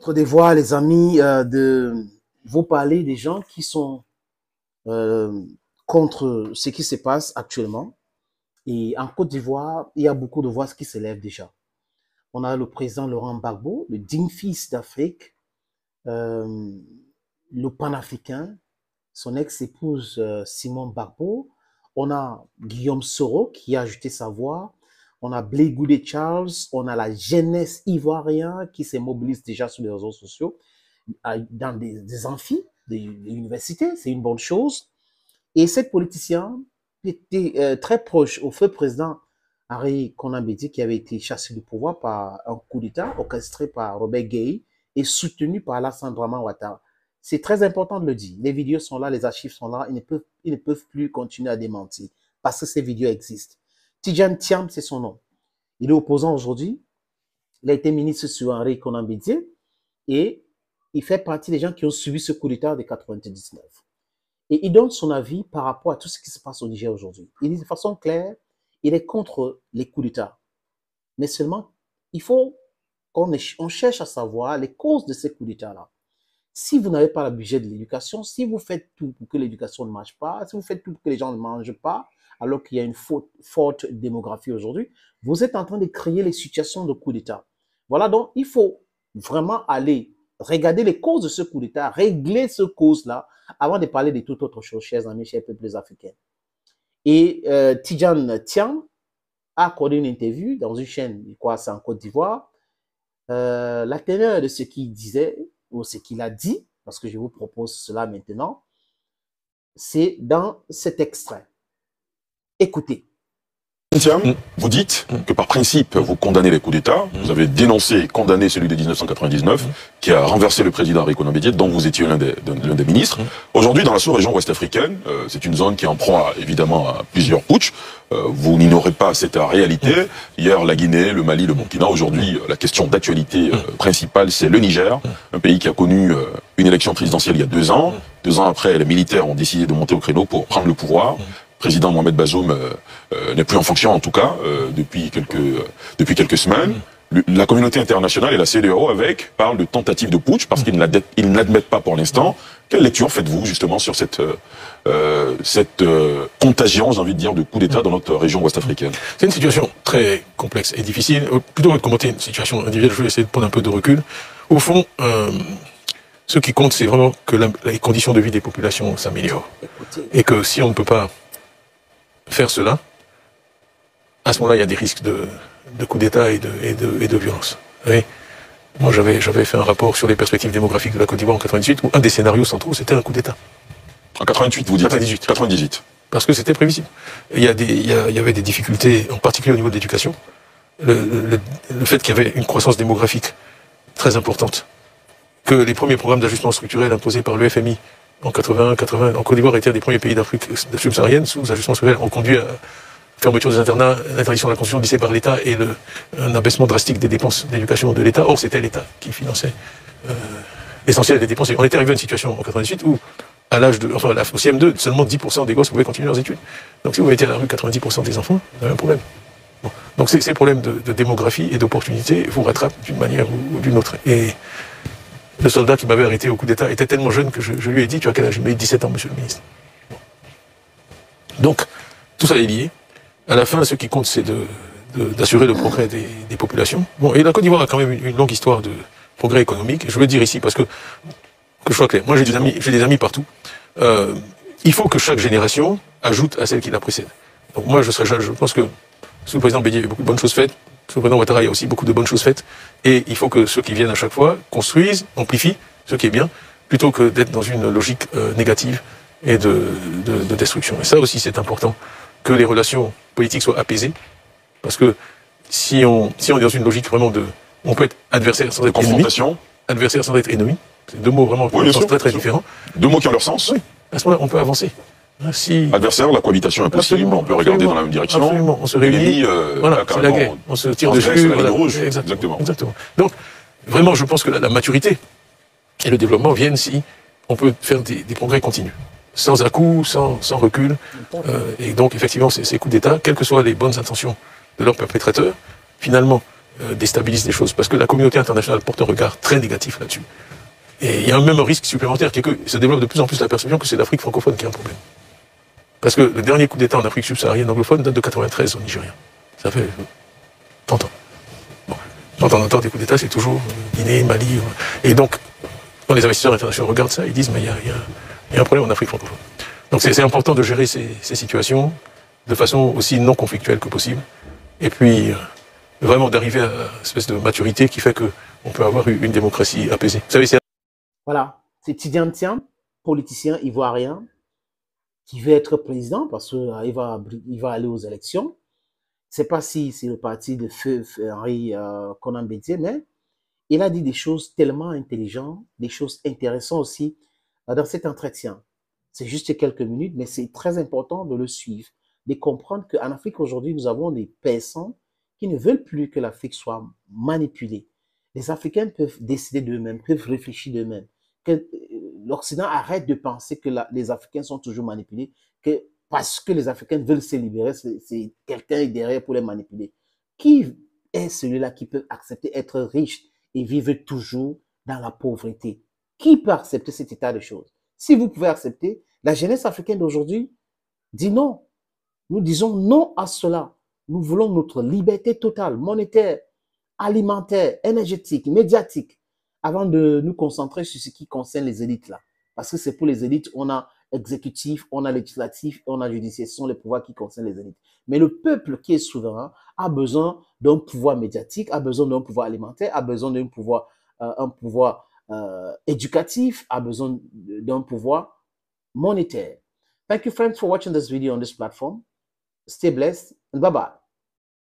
Côte d'Ivoire, les amis, de vous parler des gens qui sont contre ce qui se passe actuellement. Et en Côte d'Ivoire, il y a beaucoup de voix qui s'élèvent déjà. On a le président Laurent Gbagbo, le digne fils d'Afrique, le panafricain, son ex-épouse Simone Gbagbo. On a Guillaume Soro qui a ajouté sa voix. On a Blé Goudé Charles. On a la jeunesse ivoirienne qui se mobilise déjà sur les réseaux sociaux, dans des amphis, des universités. C'est une bonne chose. Et cette politicienne était très proche au feu président Henri Konan Bédié, qui avait été chassé du pouvoir par un coup d'État orchestré par Robert Gueye et soutenu par Alassane Dramane Ouattara. C'est très important de le dire. Les vidéos sont là, les archives sont là. Ils ne peuvent plus continuer à démentir parce que ces vidéos existent. Tidjane Thiam, c'est son nom. Il est opposant aujourd'hui. Il a été ministre sur Henri Konan Bédié et il fait partie des gens qui ont suivi ce coup d'État de 99. Et il donne son avis par rapport à tout ce qui se passe au Niger aujourd'hui. Il dit de façon claire, il est contre les coups d'État. Mais seulement, il faut qu'on cherche à savoir les causes de ces coups d'État-là. Si vous n'avez pas le budget de l'éducation, si vous faites tout pour que l'éducation ne marche pas, si vous faites tout pour que les gens ne mangent pas, alors qu'il y a une forte démographie aujourd'hui, vous êtes en train de créer les situations de coups d'État. Voilà, donc il faut vraiment aller regarder les causes de ce coup d'État, régler ce cause-là, avant de parler de toute autre chose, chers amis, chers peuples africains. Et Tidjane Thiam a accordé une interview dans une chaîne, je crois c'est en Côte d'Ivoire. La teneur de ce qu'il disait, ou ce qu'il a dit, parce que je vous propose cela maintenant, c'est dans cet extrait. Écoutez. Thiam, vous dites que par principe, vous condamnez les coups d'État, vous avez dénoncé et condamné celui de 1999, qui a renversé le président Henri Konan Bédié, dont vous étiez l'un des ministres. Aujourd'hui, dans la sous-région ouest africaine, c'est une zone qui est en proie, évidemment, à plusieurs putschs. Vous n'ignorez pas cette réalité. Hier, la Guinée, le Mali, le Burkina. Aujourd'hui, la question d'actualité principale, c'est le Niger, un pays qui a connu une élection présidentielle il y a 2 ans. 2 ans après, les militaires ont décidé de monter au créneau pour prendre le pouvoir. Le président Mohamed Bazoum n'est plus en fonction, en tout cas, depuis quelques semaines. La communauté internationale et la CEDEAO parlent de tentative de putsch parce qu'ils n'admettent pas pour l'instant. Quelle lecture faites-vous justement sur cette contagion, j'ai envie de dire, de coup d'État dans notre région ouest-africaine? C'est une situation très complexe et difficile. Plutôt que de commenter une situation individuelle, je vais essayer de prendre un peu de recul. Au fond, ce qui compte, c'est vraiment que les conditions de vie des populations s'améliorent. Et que si on ne peut pas faire cela, à ce moment-là, il y a des risques de coup d'État et de violence. Oui. Moi, j'avais fait un rapport sur les perspectives démographiques de la Côte d'Ivoire en 98, où un des scénarios centraux, c'était un coup d'État. En 88, vous dites? 98. Parce que c'était prévisible. Il y avait des difficultés, en particulier au niveau de l'éducation. Le fait qu'il y avait une croissance démographique très importante, que les premiers programmes d'ajustement structurel imposés par le FMI en 80, en Côte d'Ivoire était un des premiers pays d'Afrique subsaharienne sous ajustement structurel, ont conduit à fermeture des internats, l'interdiction de la construction de lycées par l'État et un abaissement drastique des dépenses d'éducation de l'État. Or, c'était l'État qui finançait l'essentiel des dépenses. Et on était arrivé à une situation en 98 où, à l'âge au CM2, seulement 10% des gosses pouvaient continuer leurs études. Donc, si vous mettez à la rue 90% des enfants, vous avez un problème. Bon. Donc, ces problèmes de démographie et d'opportunité vous rattrapent d'une manière ou d'une autre. Et le soldat qui m'avait arrêté au coup d'État était tellement jeune que je lui ai dit: tu as quel âge? Il m'a dit 17 ans, monsieur le ministre. Bon. Donc, tout ça est lié. À la fin, ce qui compte, c'est d'assurer le progrès des populations. Bon, et la Côte d'Ivoire a quand même une longue histoire de progrès économique. Je veux le dire ici parce que je sois clair. Moi, j'ai des amis partout. Il faut que chaque génération ajoute à celle qui la précède. Donc moi, je pense que sous le président Bédié, il y a beaucoup de bonnes choses faites. Sous le président Ouattara, il y a aussi beaucoup de bonnes choses faites. Et il faut que ceux qui viennent à chaque fois construisent, amplifient ce qui est bien, plutôt que d'être dans une logique négative et de destruction. Et ça aussi, c'est important, que les relations politiques soient apaisées. Parce que si on est dans une logique vraiment on peut être adversaire sans être ennemi. Adversaire sans être ennemi. C'est 2 mots vraiment très différents. 2 mots qui ont leur sens. Oui. À ce moment-là, on peut avancer. Adversaire, la cohabitation impossible, on peut regarder dans la même direction. Absolument, on se réunit, voilà, c'est la guerre, on se tire dessus. Voilà. Exactement. Donc, vraiment, je pense que la maturité et le développement viennent si on peut faire des progrès continus, sans à-coups, sans recul. Et donc, effectivement, ces coups d'État, quelles que soient les bonnes intentions de leurs perpétrateurs, finalement, déstabilise les choses. Parce que la communauté internationale porte un regard très négatif là-dessus. Et il y a même un risque supplémentaire qui est que se développe de plus en plus la perception que c'est l'Afrique francophone qui a un problème. Parce que le dernier coup d'État en Afrique subsaharienne anglophone date de 93 au Nigeria. Ça fait 30 ans. Bon. Quand on entend des coups d'État, c'est toujours Guinée, Mali. Et donc, quand les investisseurs internationaux regardent ça, ils disent mais il y a un problème en Afrique francophone. Donc c'est important de gérer ces situations de façon aussi non conflictuelle que possible. Et puis, vraiment d'arriver à une espèce de maturité qui fait qu'on peut avoir une démocratie apaisée. Vous savez, c'est... Voilà, c'est Tidiane Thiam, politicien ivoirien, qui veut être président parce qu'il va aller aux élections. Je ne sais pas si c'est le parti de Feu Henri Konan Bédié, mais il a dit des choses tellement intelligentes, des choses intéressantes aussi dans cet entretien. C'est juste quelques minutes, mais c'est très important de le suivre, de comprendre qu'en Afrique aujourd'hui, nous avons des personnes qui ne veulent plus que l'Afrique soit manipulée. Les Africains peuvent décider d'eux-mêmes, peuvent réfléchir d'eux-mêmes. Que l'Occident arrête de penser que les Africains sont toujours manipulés, que parce que les Africains veulent se libérer, c'est quelqu'un derrière pour les manipuler. Qui est celui-là qui peut accepter être riche et vivre toujours dans la pauvreté? Qui peut accepter cet état de choses? Si vous pouvez accepter, la jeunesse africaine d'aujourd'hui dit non. Nous disons non à cela. Nous voulons notre liberté totale, monétaire, alimentaire, énergétique, médiatique, avant de nous concentrer sur ce qui concerne les élites là. Parce que c'est pour les élites, on a exécutif, on a législatif, on a judiciaire, ce sont les pouvoirs qui concernent les élites. Mais le peuple qui est souverain a besoin d'un pouvoir médiatique, a besoin d'un pouvoir alimentaire, a besoin d'un pouvoir, éducatif, a besoin d'un pouvoir monétaire. Thank you friends for watching this video on this platform. Stay blessed and bye-bye.